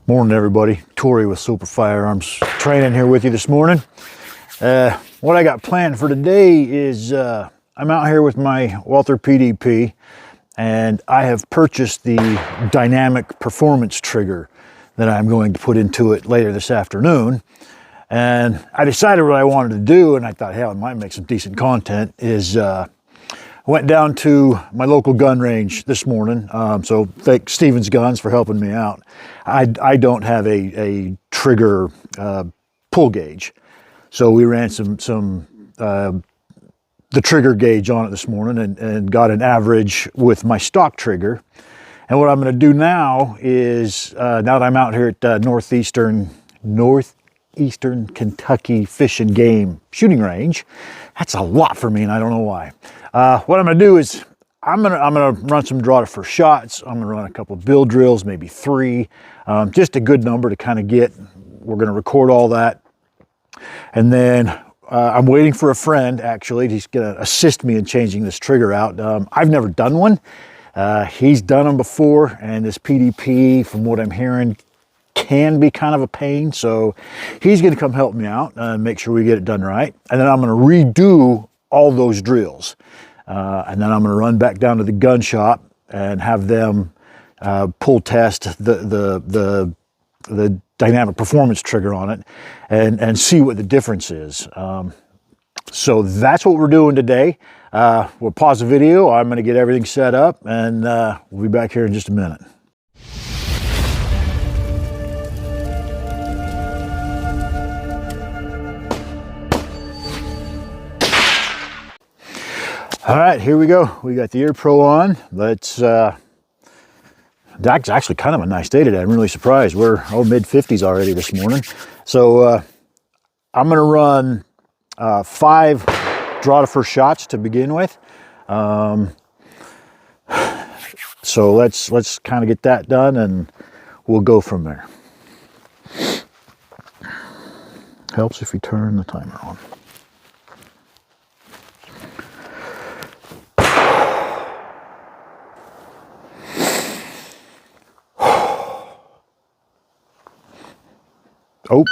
Morning, everybody. Tori with Super Firearms Training here with you this morning. What I got planned for today is I'm out here with my Walther PDP, and I have purchased the dynamic performance trigger that I'm going to put into it later this afternoon. And I decided what I wanted to do, and I thought, hell, it might make some decent content, is I went down to my local gun range this morning. So thank Stevens Guns for helping me out. I don't have a trigger pull gauge. So we ran the trigger gauge on it this morning and got an average with my stock trigger. And what I'm going to do now is, now that I'm out here at Northeastern Kentucky Fish and Game shooting range, that's a lot for me, and I don't know why. What I'm going to do is I'm gonna run some draw to first shots. I'm gonna run a couple of bill drills, maybe 3, just a good number to kind of get. We're going to record all that, and then I'm waiting for a friend. Actually, he's going to assist me in changing this trigger out. I've never done one. He's done them before, and this PDP, from what I'm hearing, can be kind of a pain. So he's going to come help me out and make sure we get it done right. And then I'm going to redo all those drills. And then I'm going to run back down to the gun shop and have them pull test the dynamic performance trigger on it and see what the difference is. So that's what we're doing today. We'll pause the video. I'm going to get everything set up, and we'll be back here in just a minute. All right, here we go. We got the Ear Pro on. Let's, that's actually kind of a nice day today. I'm really surprised. We're mid-50s already this morning. So I'm gonna run 5 draw to first shots to begin with. So let's kind of get that done, and we'll go from there. Helps if you turn the timer on. Oh.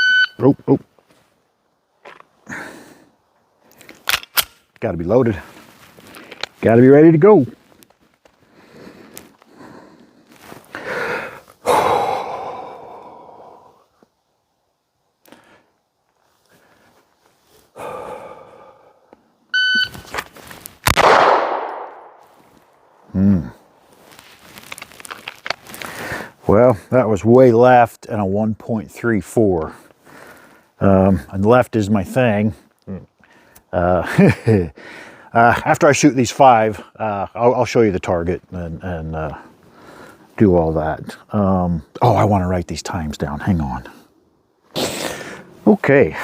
Got to be loaded. Got to be ready to go. Well, that was way left and a 1.34. And left is my thing. After I shoot these 5, I'll show you the target and do all that. Oh, I want to write these times down. Hang on. Okay.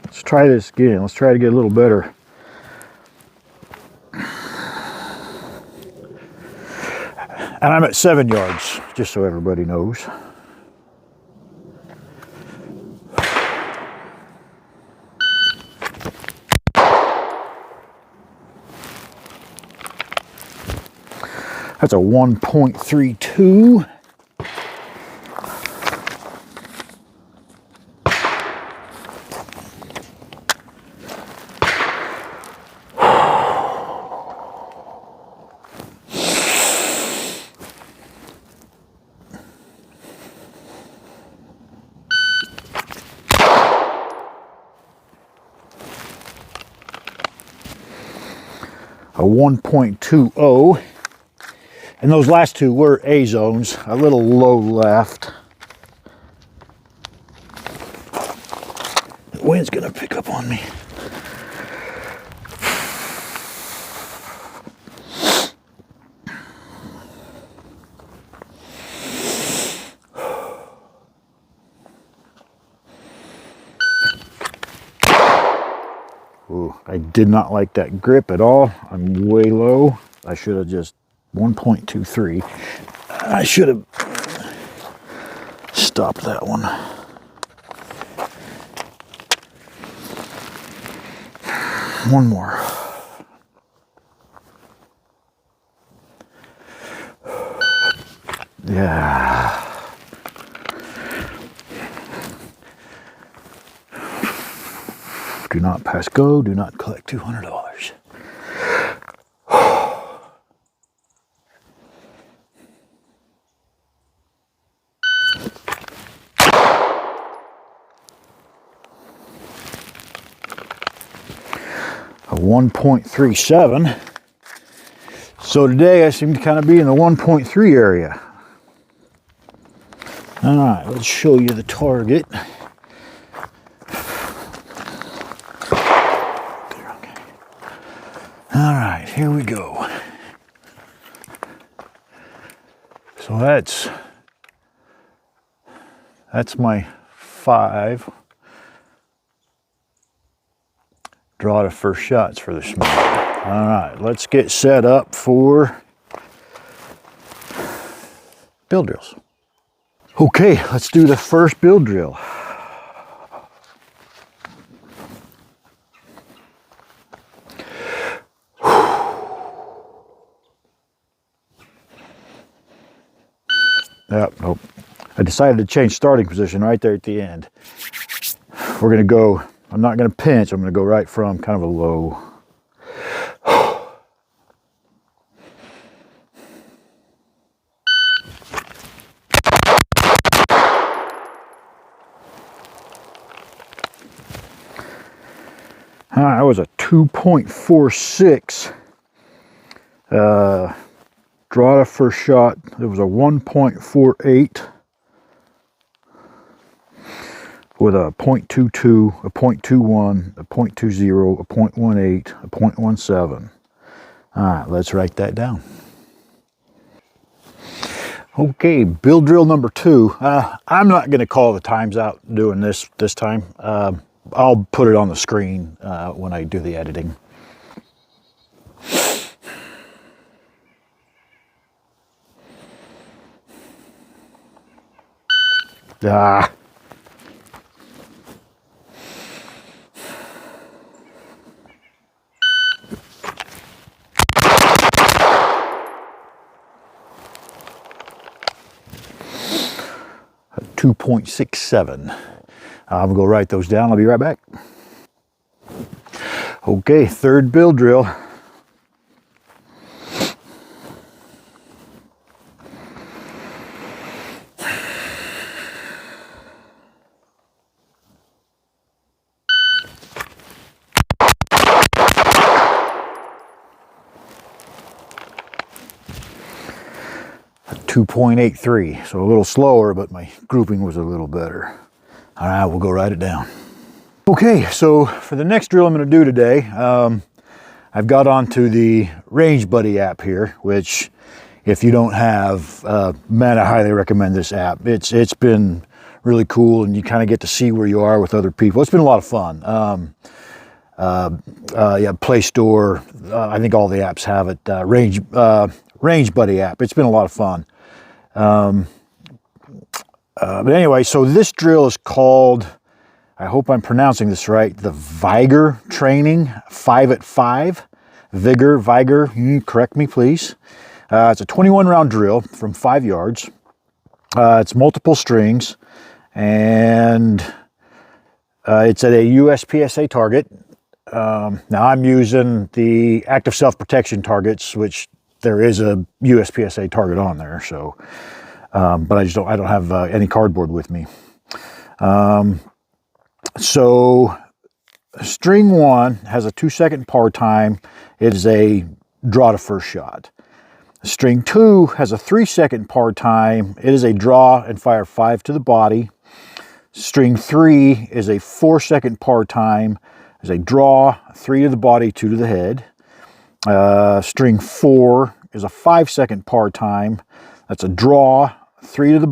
Let's try this again. Let's try to get a little better. And I'm at 7 yards, just so everybody knows. That's a 1.32. A 1.20, and those last 2 were A zones, a little low left. The wind's gonna pick up on me. Ooh, I did not like that grip at all. I'm way low. I should have just 1.23. I should have stopped that one. One more. Yeah. Do not pass go. Do not collect $200. A 1.37. So today I seem to kind of be in the 1.3 area. All right, let's show you the target. All right, here we go. So that's my 5. Draw the first shots for this morning. All right, let's get set up for bill drills. Okay, let's do the first bill drill. Yep, nope. I decided to change starting position right there at the end. We're gonna go, I'm not gonna pinch, I'm gonna go right from kind of a low. All right, that was a 2.46. Draw the first shot. It was a 1.48 with a 0.22, a 0.21, a 0.20, a 0.18, a 0.17. All right, let's write that down. Okay, bill drill number 2. I'm not going to call the times out doing this time. I'll put it on the screen when I do the editing. Ah. A 2.67. I'm gonna go write those down. I'll be right back. Okay, third bill drill. A 2.83, so a little slower, but my grouping was a little better. All right, we'll go write it down. Okay, so for the next drill I'm going to do today, I've got onto the Range Buddy app here, which if you don't have, man, I highly recommend this app. It's been really cool, and you kind of get to see where you are with other people. It's been a lot of fun. Yeah, Play Store, I think all the apps have it. Range Buddy app. It's been a lot of fun. But anyway, so this drill is called, I hope I'm pronouncing this right, the Vigor Training 5 at 5. Vigor, correct me please. It's a 21 round drill from 5 yards. It's multiple strings, and it's at a USPSA target. Now I'm using the active self-protection targets, which there is a USPSA target on there, so but I don't have any cardboard with me. So string 1 has a 2-second par time. It is a draw to first shot. String 2 has a 3-second par time. It is a draw and fire 5 to the body. String 3 is a 4-second par time. Is a draw, 3 to the body, 2 to the head. String 4 is a 5-second par time. That's a draw, 3 to the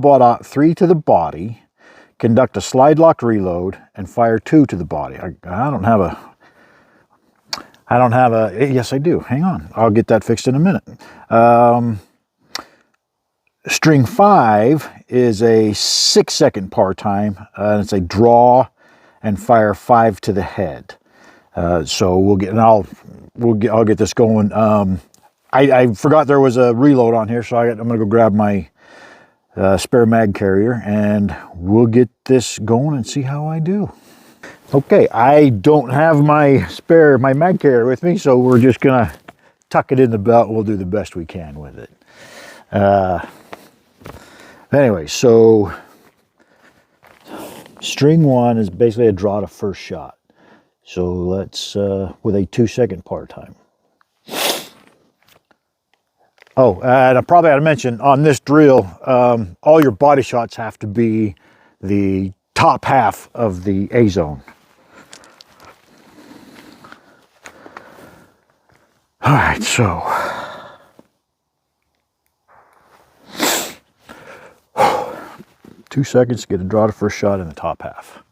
body. Conduct a slide lock reload and fire 2 to the body. I don't have a, yes I do, hang on. I'll get that fixed in a minute. String 5 is a 6-second par time. It's a draw and fire 5 to the head. So we'll get, and I'll get this going. I forgot there was a reload on here, so I'm gonna go grab my spare mag carrier, and we'll get this going and see how I do. Okay, I don't have my mag carrier with me, so we're just gonna tuck it in the belt and we'll do the best we can with it. Anyway, so string one is basically a draw to first shot. So let's, with a 2-second par time. Oh, and I probably ought to mention on this drill, all your body shots have to be the top half of the A zone. All right, so 2 seconds to get a draw to first shot in the top half.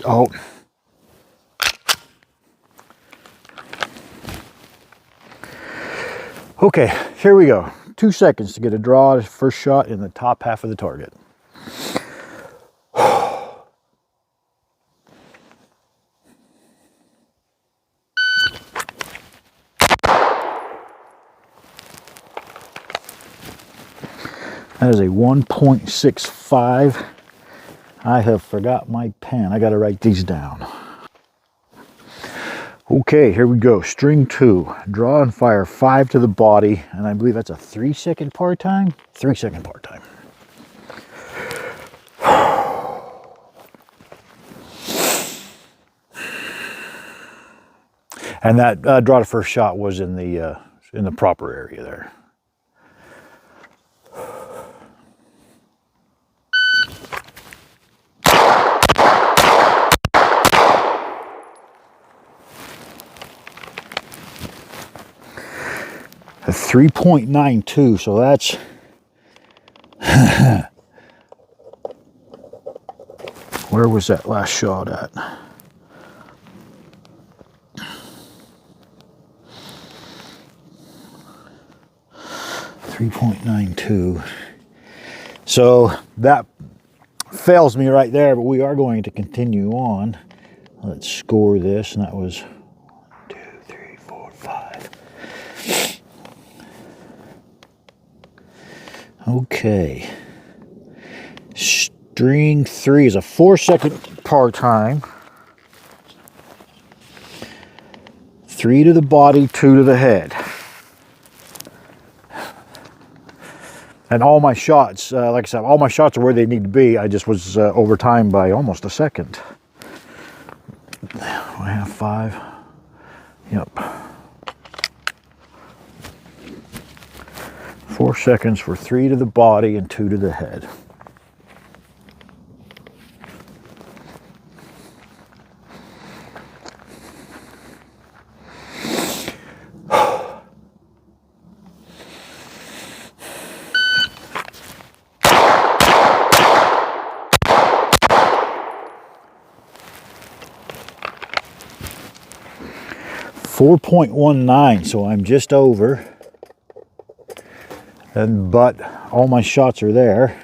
Oh. Okay, here we go. 2 seconds to get a draw to first shot in the top half of the target. That is a 1.65. I have forgot my pen. I got to write these down. Okay, here we go. String 2. Draw and fire 5 to the body, and I believe that's a 3-second par time. 3-second par time. And that draw to first shot was in the proper area there. A 3.92, so that's where was that last shot at? .92. So that fails me right there, but we are going to continue on. Let's score this, and that was 1, 2, 3, 4, 5. Okay. String 3 is a 4-second par time. 3 to the body, 2 to the head. And all my shots, like I said, all my shots are where they need to be. I just was over time by almost a second. I have 5. Yep. 4 seconds for 3 to the body and 2 to the head. .19, so I'm just over. But all my shots are there.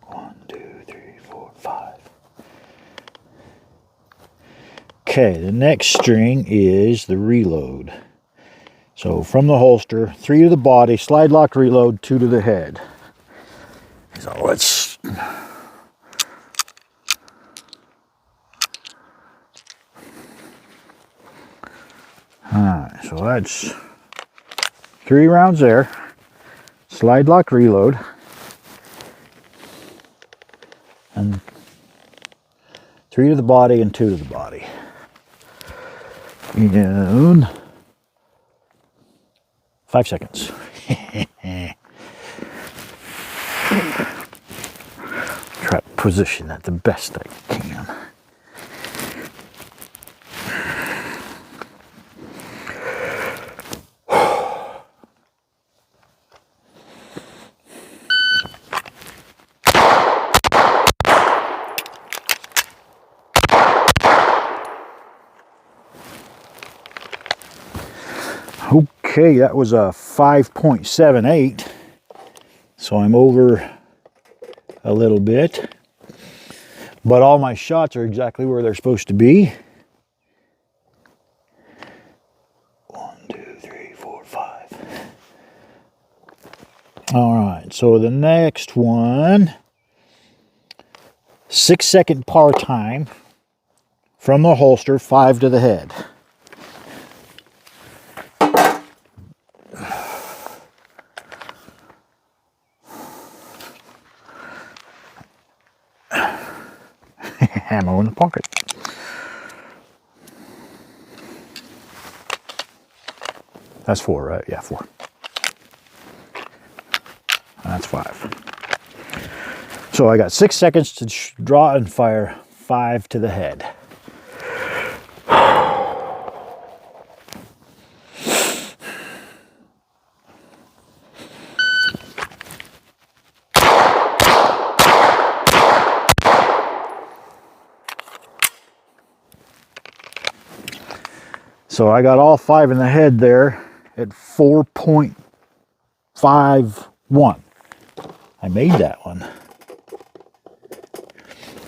1, 2, 3, 4, 5. Okay, the next string is the reload. So from the holster, 3 to the body, slide lock reload, 2 to the head. So let's... Alright, so that's 3 rounds there. Slide lock reload. And 3 to the body and 2 to the body. And 5 seconds. Try to position that the best I can. Okay, that was a 5.78, so I'm over a little bit, but all my shots are exactly where they're supposed to be. 1, 2, All right, so the next one, 6-second par time from the holster, 5 to the head. Ammo in the pocket. That's 4, right? Yeah, 4. That's 5. So I got 6 seconds to draw and fire 5 to the head. So I got all 5 in the head there at 4.51. I made that one.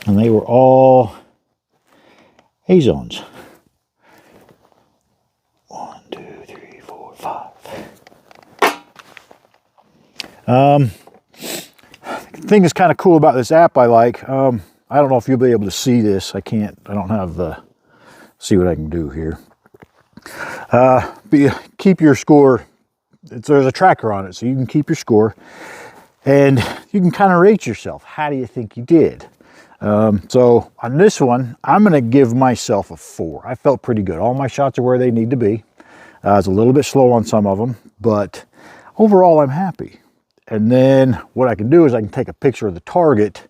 And they were all A-zones. 1, 2, 3, 4, 5. The thing that's kind of cool about this app I like, I don't know if you'll be able to see this. I don't have the, see what I can do here. But you keep your score. There's a tracker on it, so you can keep your score. And you can kind of rate yourself. How do you think you did? So on this one, I'm going to give myself a 4. I felt pretty good. All my shots are where they need to be. I was a little bit slow on some of them, but overall I'm happy. And then what I can do is I can take a picture of the target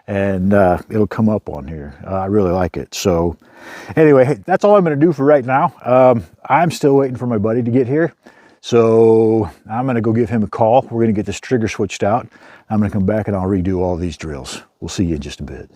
and it'll come up on here. I really like it. So anyway, hey, that's all I'm going to do for right now. I'm still waiting for my buddy to get here. So I'm going to go give him a call. We're going to get this trigger switched out. I'm going to come back and I'll redo all these drills. We'll see you in just a bit.